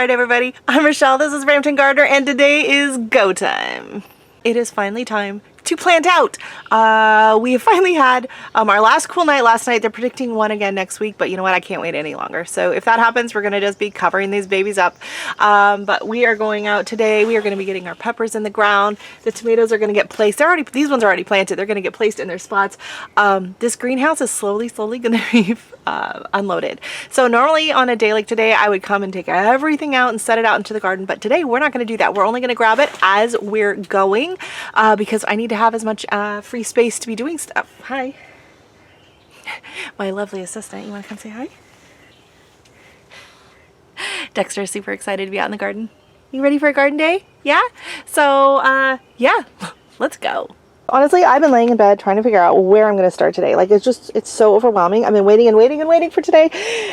Alright everybody, I'm Rochelle, this is Brampton Gardener, and today is go time. It is finally time to plant out. We have finally had our last cool night last night. They're predicting one again next week, but you know what? I can't wait any longer. So if that happens, we're going to just be covering these babies up. But we are going out today. We are going to be getting our peppers in the ground. The tomatoes are going to get placed. These ones are already planted. They're going to get placed in their spots. This greenhouse is slowly going to be unloaded. So normally on a day like today, I would come and take everything out and set it out into the garden. But today we're not going to do that. We're only going to grab it as we're going because I need to have as much free space to be doing stuff. Hi. My lovely assistant. You want to come say hi? Dexter is super excited to be out in the garden. You ready for a garden day? Yeah? So, yeah, let's go. Honestly, I've been laying in bed trying to figure out where I'm going to start today. Like, it's so overwhelming. I've been waiting and waiting and waiting for today.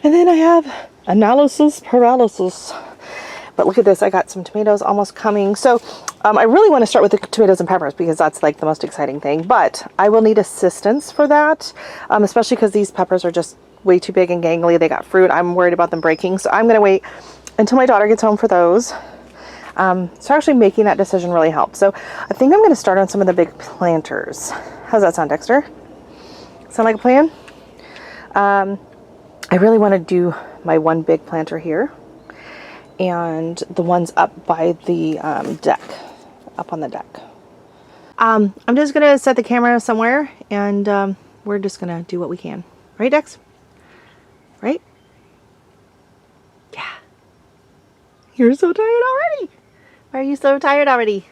And then I have analysis paralysis. But look at this. I got some tomatoes almost coming. So I really want to start with the tomatoes and peppers because that's like the most exciting thing. But I will need assistance for that, especially because these peppers are just way too big and gangly. They got fruit. I'm worried about them breaking. So I'm going to wait until my daughter gets home for those. So actually making that decision really helped. So I think I'm going to start on some of the big planters. How's that sound, Dexter? Sound like a plan? I really want to do my one big planter here. And the ones up by the deck, up on the deck. I'm just gonna set the camera somewhere and we're just gonna do what we can. Right, Dex? Right? Yeah. You're so tired already. Why are you so tired already?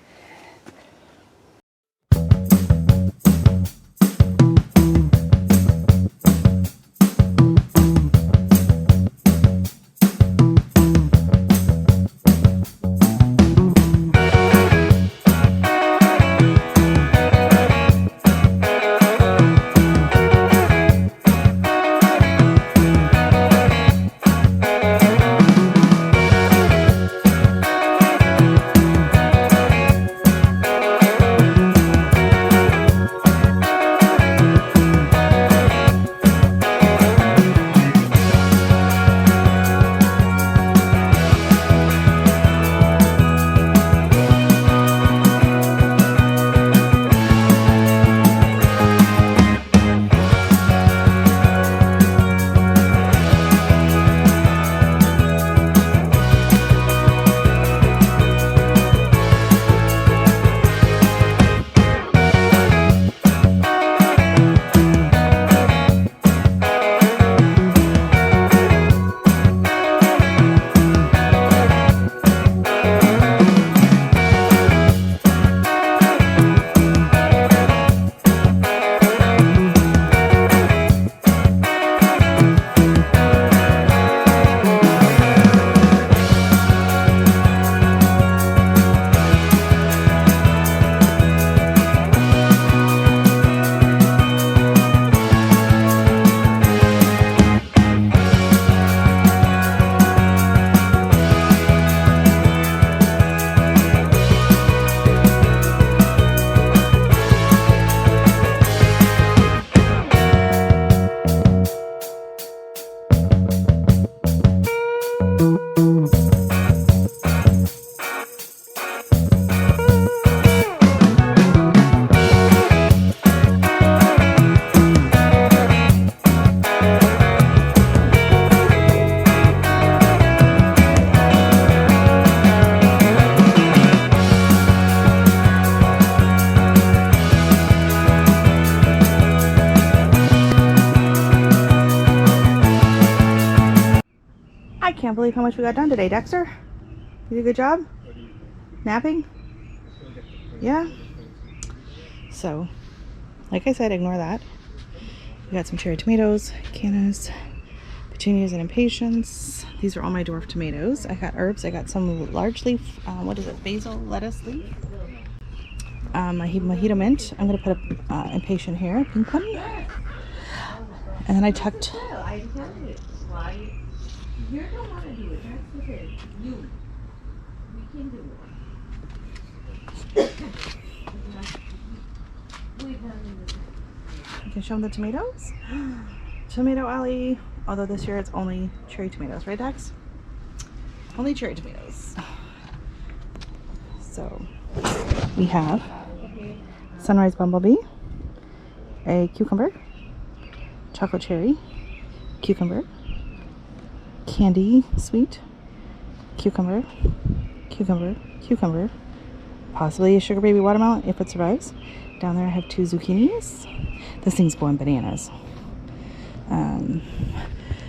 I can't believe how much we got done today, Dexter. You did a good job? Napping? Yeah? So, like I said, ignore that. We got some cherry tomatoes, cannas, petunias, and impatiens. These are all my dwarf tomatoes. I got herbs. I got some large leaf, what is it, basil lettuce leaf. My mojito mint. I'm going to put a impatient here, pink one. And then I tucked... You don't want to do it. That's okay. You can do it. You can show them the tomatoes. Tomato alley. Although this year it's only cherry tomatoes, right, Dex? Only cherry tomatoes. So we have sunrise bumblebee, a cucumber, chocolate cherry, cucumber, candy sweet, cucumber, cucumber, cucumber, possibly a sugar baby watermelon if it survives. Down there I have 2 zucchinis. This thing's going bananas.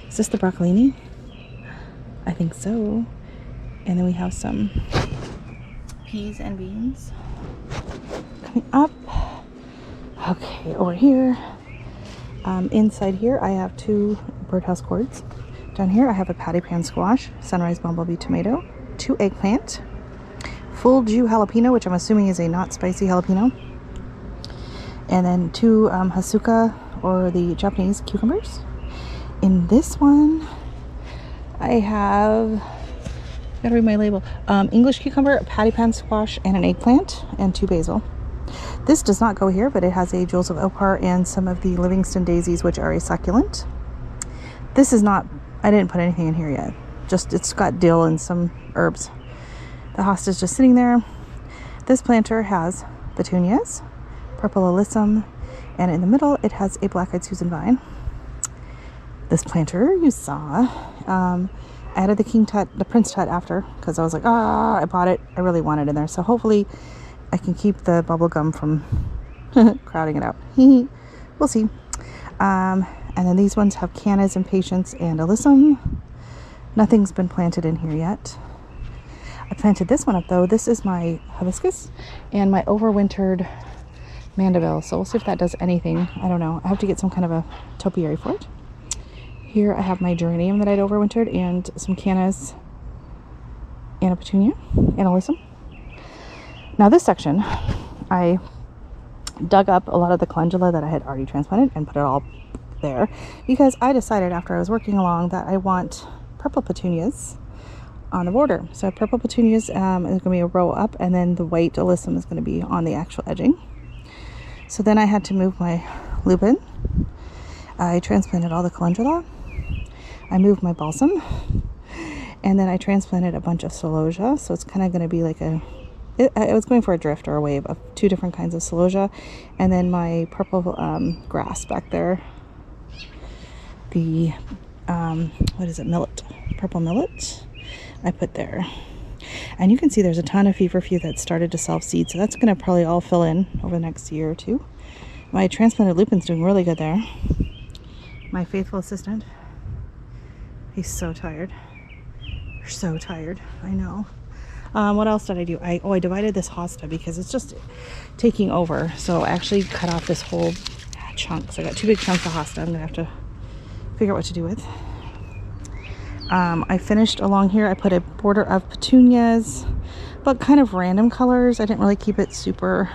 Is this the broccolini? I think so. And then we have some peas and beans coming up. Okay, over here. Inside here I have 2 birdhouse gourds. Down here I have a patty pan squash, sunrise bumblebee tomato, 2 eggplant, full Jew jalapeno, which I'm assuming is a not spicy jalapeno, and then 2 hasuka, or the Japanese cucumbers. In this one I have, gotta read my label, English cucumber, a patty pan squash, and an eggplant, and 2 basil. This does not go here, but it has a Jewels of Opar and some of the Livingston daisies, which are a succulent. This is not, I didn't put anything in here yet. Just, it's got dill and some herbs. The hosta's just sitting there. This planter has petunias, purple alyssum, and in the middle it has a black-eyed Susan vine. This planter you saw, I added the king tut, the prince tut after, because I was like, I bought it. I really want it in there. So hopefully I can keep the bubble gum from crowding it out. We'll see. And then these ones have cannas, impatiens, and alyssum. Nothing's been planted in here yet. I planted this one up though. This is my hibiscus and my overwintered mandeville. So we'll see if that does anything. I don't know. I have to get some kind of a topiary for it. Here I have my geranium that I'd overwintered and some cannas and a petunia and alyssum. Now this section, I dug up a lot of the calendula that I had already transplanted and put it all there because I decided after I was working along that I want purple petunias on the border. So purple petunias is going to be a row up, and then the white alyssum is going to be on the actual edging. So then I had to move my lupin. I transplanted all the calendula. I moved my balsam, and then I transplanted a bunch of celosia. So it's kind of going to be like I was going for a drift or a wave of 2 different kinds of celosia, and then my purple grass back there. The what is it, millet, purple millet, I put there. And you can see there's a ton of feverfew that started to self-seed, so that's going to probably all fill in over the next year or 2. My transplanted lupin's doing really good there. My faithful assistant, he's so tired. You're so tired, I know. What else did I do? I divided this hosta because it's just taking over. So I actually cut off this whole chunk. So I got 2 big chunks of hosta I'm gonna have to figure out what to do with. I finished along here. I put a border of petunias, but kind of random colors. I didn't really keep it super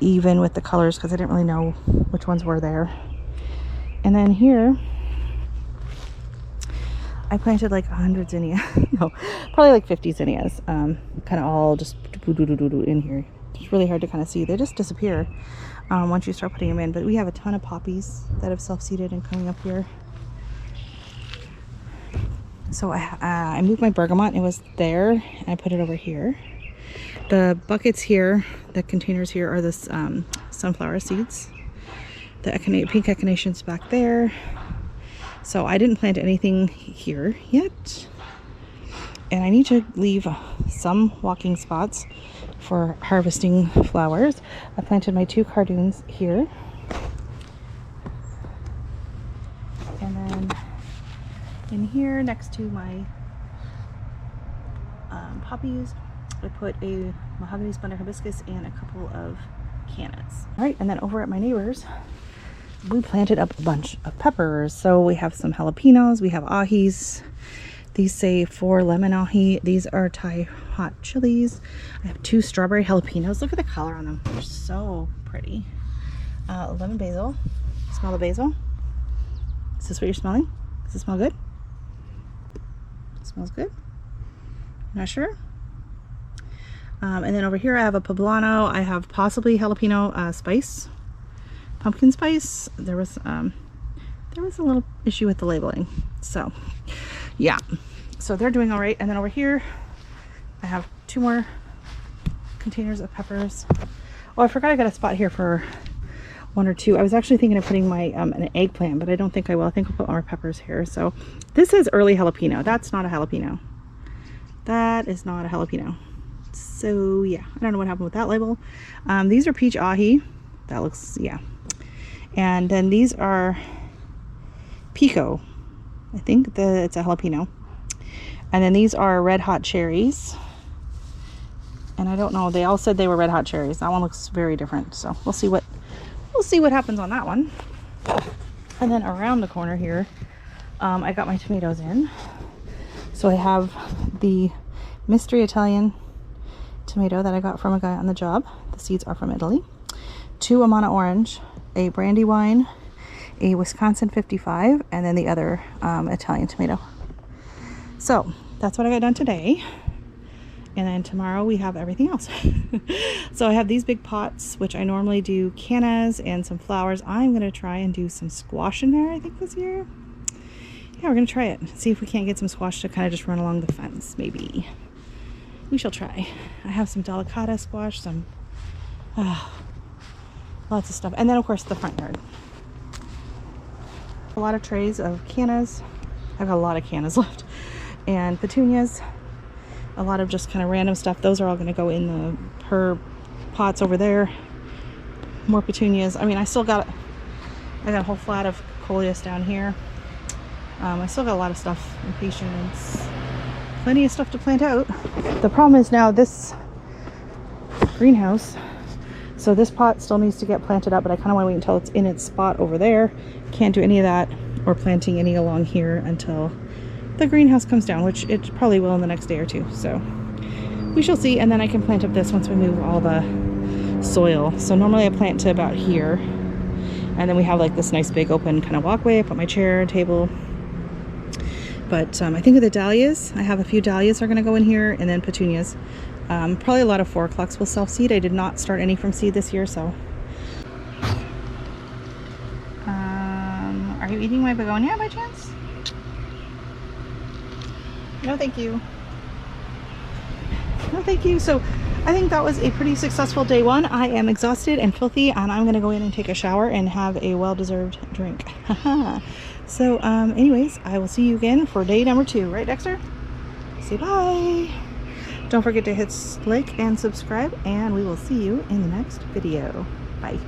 even with the colors because I didn't really know which ones were there. And then here I planted like 100 zinnias. No, probably like 50 zinnias. Kind of all just in here. It's really hard to kind of see. They just disappear once you start putting them in. But we have a ton of poppies that have self-seeded and coming up here. So I moved my bergamot. It was there, and I put it over here. The buckets here, the containers here, are the sunflower seeds. The pink echinaceans back there. So I didn't plant anything here yet. And I need to leave some walking spots for harvesting flowers. I planted my 2 cardoons here. And then in here next to my poppies, I put a mahogany splendor hibiscus and a couple of cannas. All right, and then over at my neighbor's, we planted up a bunch of peppers. So we have some jalapenos, we have ahis. These say 4 lemon ahi. These are Thai hot chilies. I have 2 strawberry jalapenos. Look at the color on them. They're so pretty. Lemon basil. Smell the basil? Is this what you're smelling? Does it smell good? It smells good? Not sure? And then over here I have a poblano. I have possibly jalapeno spice. Pumpkin spice. There was a little issue with the labeling. So, yeah. So they're doing all right. And then over here, I have 2 more containers of peppers. Oh, I forgot I got a spot here for 1 or 2. I was actually thinking of putting my an eggplant, but I don't think I will. I think I'll put more peppers here. So this is early jalapeno. That's not a jalapeno. That is not a jalapeno. So yeah, I don't know what happened with that label. These are peach ahi. That looks, yeah. And then these are pico. I think it's a jalapeno. And then these are red hot cherries. And I don't know, they all said they were red hot cherries. That one looks very different. So we'll see what happens on that one. And then around the corner here, I got my tomatoes in. So I have the mystery Italian tomato that I got from a guy on the job. The seeds are from Italy. 2 Amana orange, a Brandywine, a Wisconsin 55, and then the other Italian tomato. So that's what I got done today. And then tomorrow we have everything else. So I have these big pots, which I normally do cannas and some flowers. I'm going to try and do some squash in there, I think, this year. Yeah, we're going to try it. See if we can't get some squash to kind of just run along the fence, maybe. We shall try. I have some delicata squash, some lots of stuff. And then, of course, the front yard. A lot of trays of cannas. I've got a lot of cannas left. And petunias. A lot of just kind of random stuff. Those are all going to go in the herb pots over there. More petunias. I mean, I got a whole flat of coleus down here. I still got a lot of stuff in patience. Plenty of stuff to plant out. The problem is now this greenhouse. So this pot still needs to get planted up, but I kind of want to wait until it's in its spot over there. Can't do any of that or planting any along here until the greenhouse comes down, which it probably will in the next day or 2. So we shall see. And then I can plant up this once we move all the soil. So normally I plant to about here. And then we have like this nice big open kind of walkway. I put my chair, table. But I think of the dahlias. I have a few dahlias are going to go in here, and then petunias. Probably a lot of 4 o'clocks will self-seed. I did not start any from seed this year, so. Are you eating my begonia by chance? No, thank you. No, thank you. So I think that was a pretty successful day 1. I am exhausted and filthy, and I'm going to go in and take a shower and have a well-deserved drink. So anyways, I will see you again for day number 2. Right, Dexter? Say bye. Don't forget to hit like and subscribe, and we will see you in the next video. Bye.